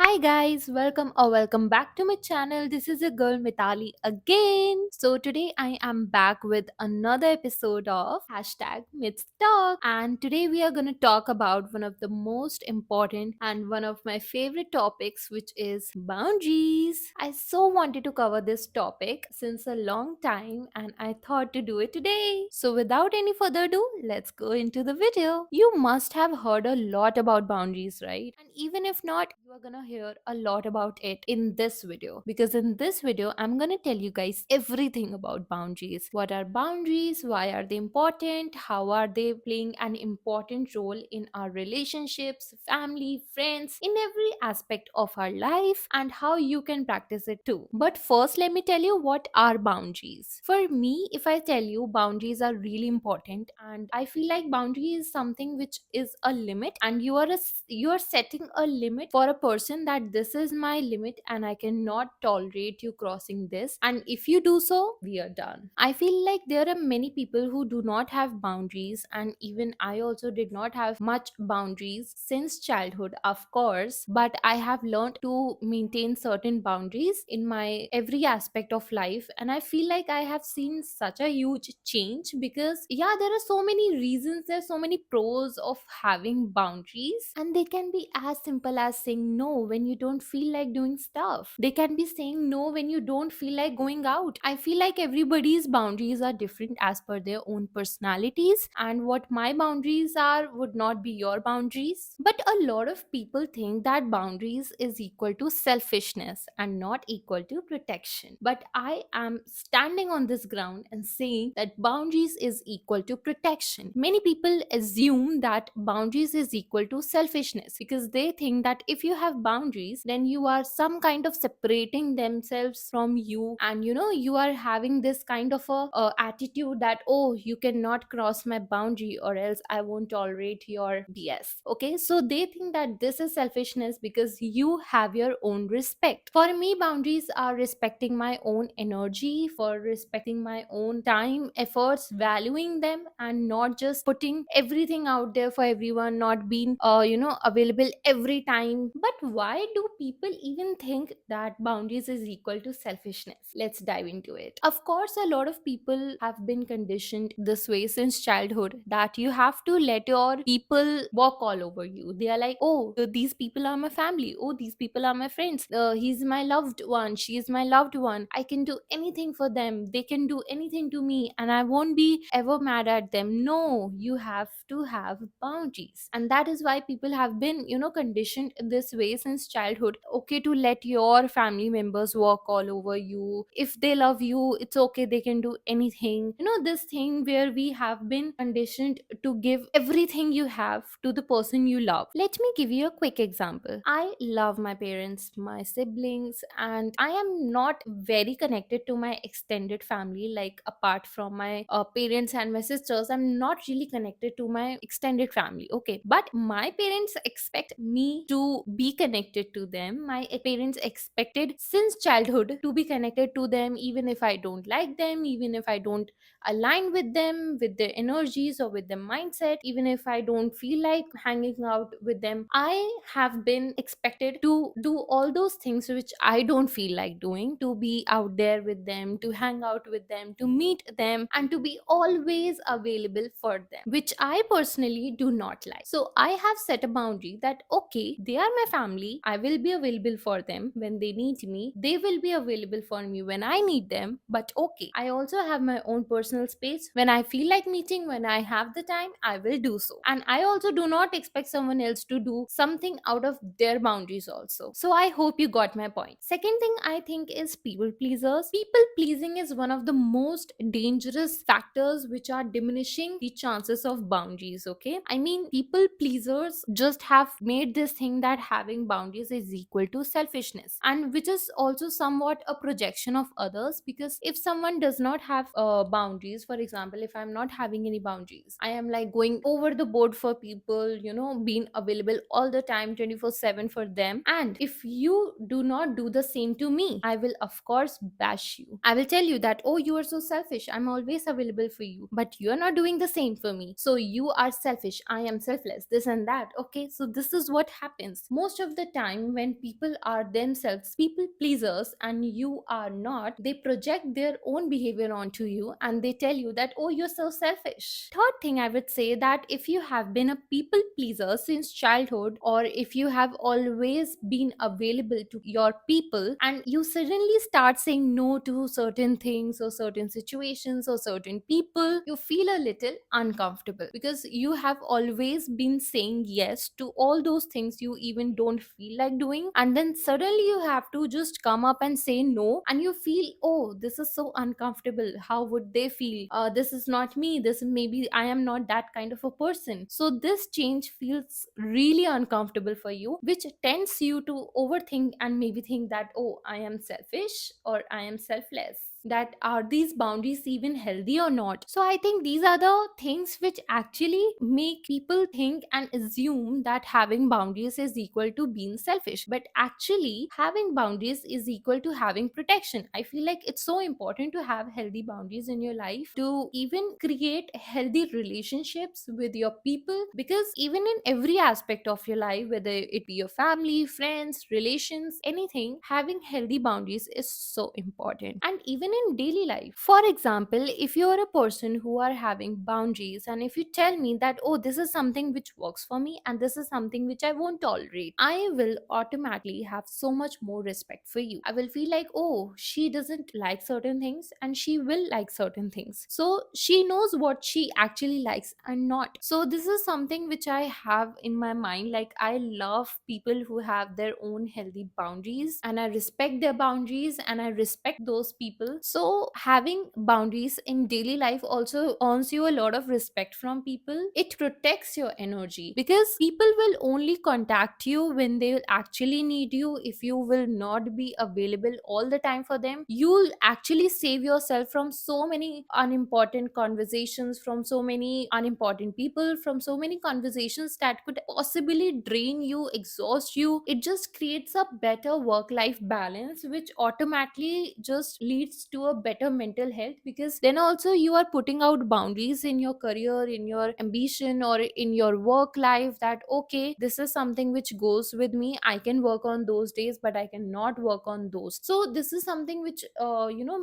Hi guys, welcome back to my channel. This is your girl Mitali again. So today I am back with another episode of hashtag Myths Talk, and today we are gonna talk about one of the most important and one of my favorite topics, which is boundaries. I so wanted to cover this topic since a long time, and I thought to do it today. So without any further ado, let's go into the video. You must have heard a lot about boundaries, right? And even if not, you are gonna hear a lot about it in this video, because in this video I'm gonna tell you guys everything about boundaries. What are boundaries? Why are they important? How are they playing an important role in our relationships, family, friends, in every aspect of our life, and how you can practice it too. But first, let me tell you what are boundaries. For me, if I tell you, boundaries are really important, and I feel like boundary is something which is a limit, and you are setting a limit for a person, that this is my limit and I cannot tolerate you crossing this, and if you do so, we are done. I feel like there are many people who do not have boundaries, and even I also did not have much boundaries since childhood, of course, but I have learned to maintain certain boundaries in my every aspect of life, and I feel like I have seen such a huge change, because yeah, there are so many reasons, there's so many pros of having boundaries, and they can be as simple as saying no when you don't feel like doing stuff. They can be saying no when you don't feel like going out. I feel like everybody's boundaries are different as per their own personalities, and what my boundaries are would not be your boundaries. But a lot of people think that boundaries is equal to selfishness and not equal to protection. But I am standing on this ground and saying that boundaries is equal to protection. Many people assume that boundaries is equal to selfishness, because they think that if you have boundaries, then you are some kind of separating themselves from you, and you are having this kind of a attitude that, oh, you cannot cross my boundary or else I won't tolerate your BS. Okay, so they think that this is selfishness because you have your own respect. For me, boundaries are respecting my own energy, for respecting my own time, efforts, valuing them, and not just putting everything out there for everyone, not being available every time. But why do people even think that boundaries is equal to selfishness? Let's dive into it. Of course, a lot of people have been conditioned this way since childhood, that you have to let your people walk all over you. They are like, oh, these people are my family, oh, these people are my friends, he's my loved one, she is my loved one, I can do anything for them, they can do anything to me, and I won't be ever mad at them. No, you have to have boundaries, and that is why people have been conditioned this way since childhood. Okay, to let your family members walk all over you. If they love you, it's okay, they can do anything. This thing where we have been conditioned to give everything you have to the person you love. Let me give you a quick example. I love my parents, my siblings, and I am not very connected to my extended family. Like, apart from my parents and my sisters, I'm not really connected to my extended family. Okay, but my parents expect me to be connected to them. My parents expected since childhood to be connected to them, even if I don't like them, even if I don't align with them, with their energies or with their mindset, even if I don't feel like hanging out with them. I have been expected to do all those things which I don't feel like doing, to be out there with them, to hang out with them, to meet them, and to be always available for them, which I personally do not like. So I have set a boundary that, okay, they are my family, I will be available for them when they need me, they will be available for me when I need them. But okay, I also have my own personal space. When I feel like meeting, when I have the time, I will do so, and I also do not expect someone else to do something out of their boundaries also. So I hope you got my point. Second thing I think is people pleasers. People pleasing is one of the most dangerous factors which are diminishing the chances of boundaries. Okay, I mean, people pleasers just have made this thing that having boundaries is equal to selfishness, and which is also somewhat a projection of others. Because if someone does not have boundaries, for example, if I'm not having any boundaries, I am like going over the board for people, being available all the time 24/7 for them, and if you do not do the same to me, I will of course bash you. I will tell you that, oh, you are so selfish, I'm always available for you, but you are not doing the same for me, so you are selfish, I am selfless, this and that. Okay, so this is what happens most of the time when people are themselves people pleasers and you are not, they project their own behavior onto you and they tell you that, oh, you're so selfish. Third thing I would say, that if you have been a people pleaser since childhood, or if you have always been available to your people and you suddenly start saying no to certain things or certain situations or certain people, you feel a little uncomfortable because you have always been saying yes to all those things you even don't feel like doing, and then suddenly you have to just come up and say no, and you feel, oh, this is so uncomfortable, how would they feel, this is not me, this maybe I am not that kind of a person. So this change feels really uncomfortable for you, which tends you to overthink and maybe think that, oh, I am selfish or I am selfless, that are these boundaries even healthy or not. So I think these are the things which actually make people think and assume that having boundaries is equal to being selfish, but actually having boundaries is equal to having protection. I feel like it's so important to have healthy boundaries in your life to even create healthy relationships with your people, because even in every aspect of your life, whether it be your family, friends, relations, anything, having healthy boundaries is so important. And even in daily life, for example, if you're a person who are having boundaries and if you tell me that, oh, this is something which works for me and this is something which I won't tolerate, I will automatically have so much more respect for you. I will feel like, oh, she doesn't like certain things and she will like certain things, so she knows what she actually likes and not. So this is something which I have in my mind, like I love people who have their own healthy boundaries and I respect their boundaries and I respect those people. So having boundaries in daily life also earns you a lot of respect from people. It protects your energy because people will only contact you when they will actually need you. If you will not be available all the time for them, you'll actually save yourself from so many unimportant conversations, from so many unimportant people, from so many conversations that could possibly drain you, exhaust you. It just creates a better work life balance, which automatically just leads to a better mental health, because then also you are putting out boundaries in your career, in your ambition, or in your work life, that okay, this is something which goes with me, I can work on those days but I cannot work on those. So this is something which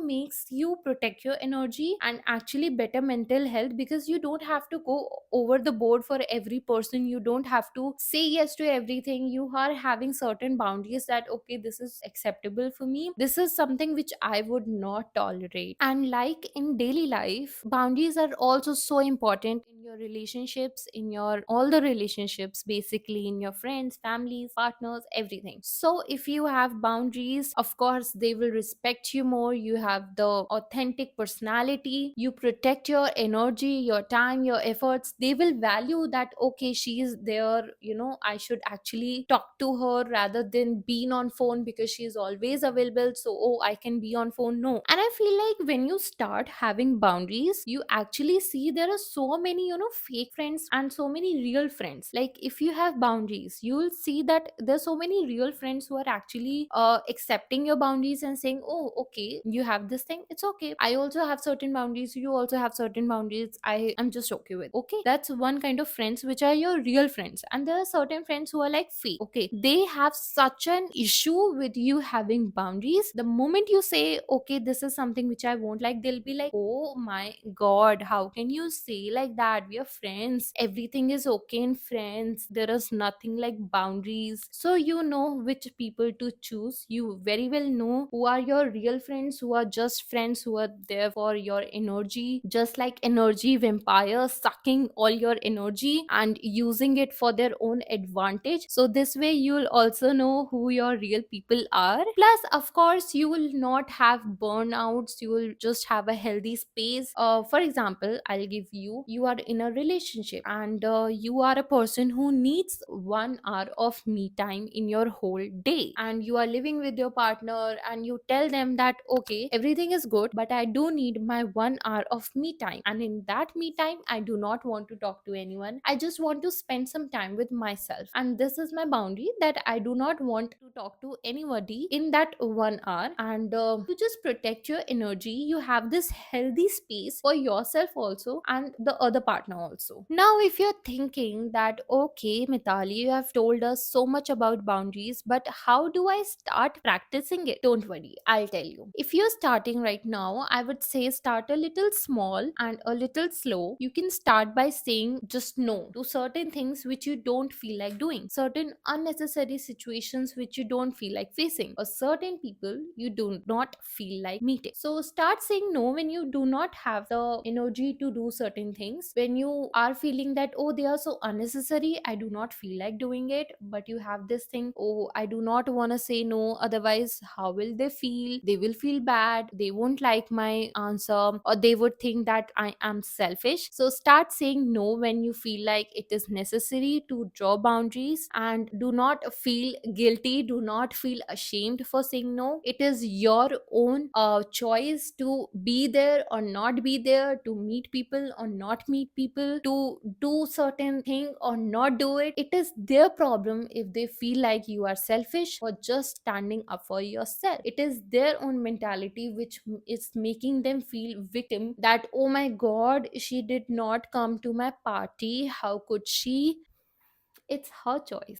makes you protect your energy and actually better mental health, because you don't have to go over the board for every person, you don't have to say yes to everything. You are having certain boundaries that okay, this is acceptable for me, this is something which I would not tolerate. And like in daily life, boundaries are also so important in your relationships, in your all the relationships, basically in your friends, families, partners, everything. So if you have boundaries, of course they will respect you more, you have the authentic personality, you protect your energy, your time, your efforts. They will value that okay, she is there, I should actually talk to her rather than being on phone because she is always available, so oh, I can be on phone. No. And I feel like when you start having boundaries, you actually see there are so many fake friends and so many real friends. Like if you have boundaries, you'll see that there's so many real friends who are actually accepting your boundaries and saying, oh, okay, you have this thing, it's okay, I also have certain boundaries, you also have certain boundaries, I am just okay with. Okay, that's one kind of friends which are your real friends. And there are certain friends who are like fake. Okay, they have such an issue with you having boundaries. The moment you say okay, this is something which I won't like, they'll be like, oh my god, how can you say like that, we are friends, everything is okay in friends, there is nothing like boundaries. So you know which people to choose. You very well know who are your real friends, who are just friends, who are there for your energy, just like energy vampires sucking all your energy and using it for their own advantage. So this way you'll also know who your real people are. Plus of course you will not have burnouts, you will just have a healthy space. For example, I'll give you, you are in a relationship and you are a person who needs 1 hour of me time in your whole day, and you are living with your partner and you tell them that okay, everything is good but I do need my 1 hour of me time, and in that me time I do not want to talk to anyone, I just want to spend some time with myself, and this is my boundary that I do not want to talk to anybody in that 1 hour. And to just protect protect your energy, you have this healthy space for yourself also and the other partner also. Now if you're thinking that, okay Mitali, you have told us so much about boundaries, but how do I start practicing it? Don't worry, I'll tell you. If you're starting right now, I would say start a little small and a little slow. You can start by saying just no to certain things which you don't feel like doing, certain unnecessary situations which you don't feel like facing, or certain people you do not feel like meeting. So start saying no when you do not have the energy to do certain things, when you are feeling that, oh, they are so unnecessary, I do not feel like doing it. But you have this thing, oh, I do not want to say no, otherwise how will they feel? They will feel bad, they won't like my answer, or they would think that I am selfish. So start saying no when you feel like it is necessary to draw boundaries, and do not feel guilty, do not feel ashamed for saying no. It is your own choice to be there or not be there, to meet people or not meet people, to do certain thing or not do it. It is their problem if they feel like you are selfish for just standing up for yourself. It is their own mentality which is making them feel victim, that oh my god, she did not come to my party, how could she? It's her choice.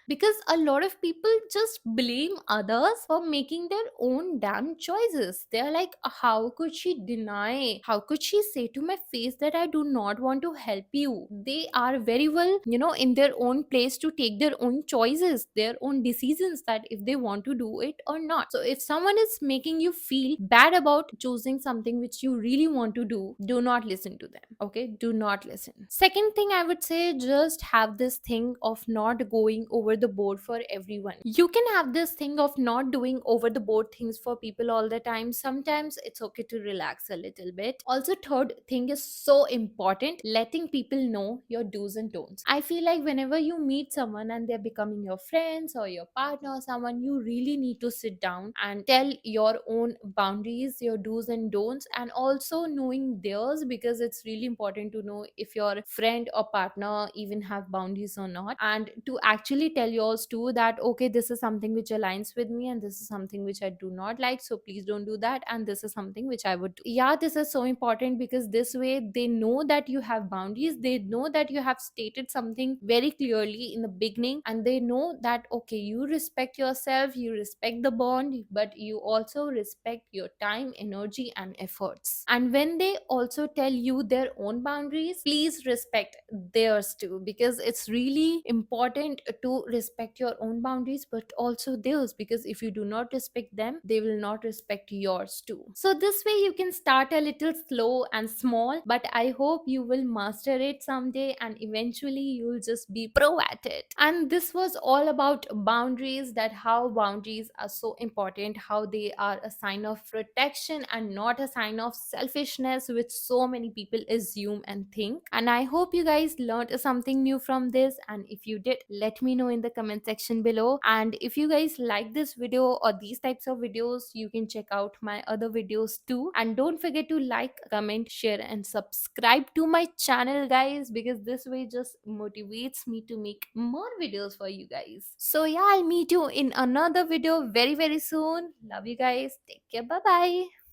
Because a lot of people just blame others for making their own damn choices. They're like, how could she deny? How could she say to my face that I do not want to help you? They are very well, in their own place to take their own choices, their own decisions, that if they want to do it or not. So if someone is making you feel bad about choosing something which you really want to do not listen to them. Okay, do not listen. Second thing I would say, just have this thing of not going over the board for everyone. You can have this thing of not doing over the board things for people all the time. Sometimes it's okay to relax a little bit. Also, third thing is so important, letting people know your do's and don'ts. I feel like whenever you meet someone and they're becoming your friends or your partner or someone, you really need to sit down and tell your own boundaries, your do's and don'ts, and also knowing theirs, because it's really important to know if your friend or partner even have boundaries or not, and to actually tell yours too, that okay, this is something which aligns with me and this is something which I do not like, so please don't do that, and this is something which I would do. Yeah, this is so important, because this way they know that you have boundaries, they know that you have stated something very clearly in the beginning, and they know that okay, you respect yourself, you respect the bond, but you also respect your time, energy and efforts. And when they also tell you their own boundaries, please respect theirs too, because it's really important to respect your own boundaries but also theirs, because if you do not respect them, they will not respect yours too. So this way you can start a little slow and small, but I hope you will master it someday and eventually you'll just be pro at it. And this was all about boundaries, that how boundaries are so important, how they are a sign of protection and not a sign of selfishness, which so many people assume and think. And I hope you guys learned something new from this, and if you did, let me know in the comment section below. And if you guys like this video or these types of videos, you can check out my other videos too. And don't forget to like, comment, share and subscribe to my channel, guys, because this way just motivates me to make more videos for you guys. So yeah, I'll meet you in another video very soon. Love you guys, take care, bye bye.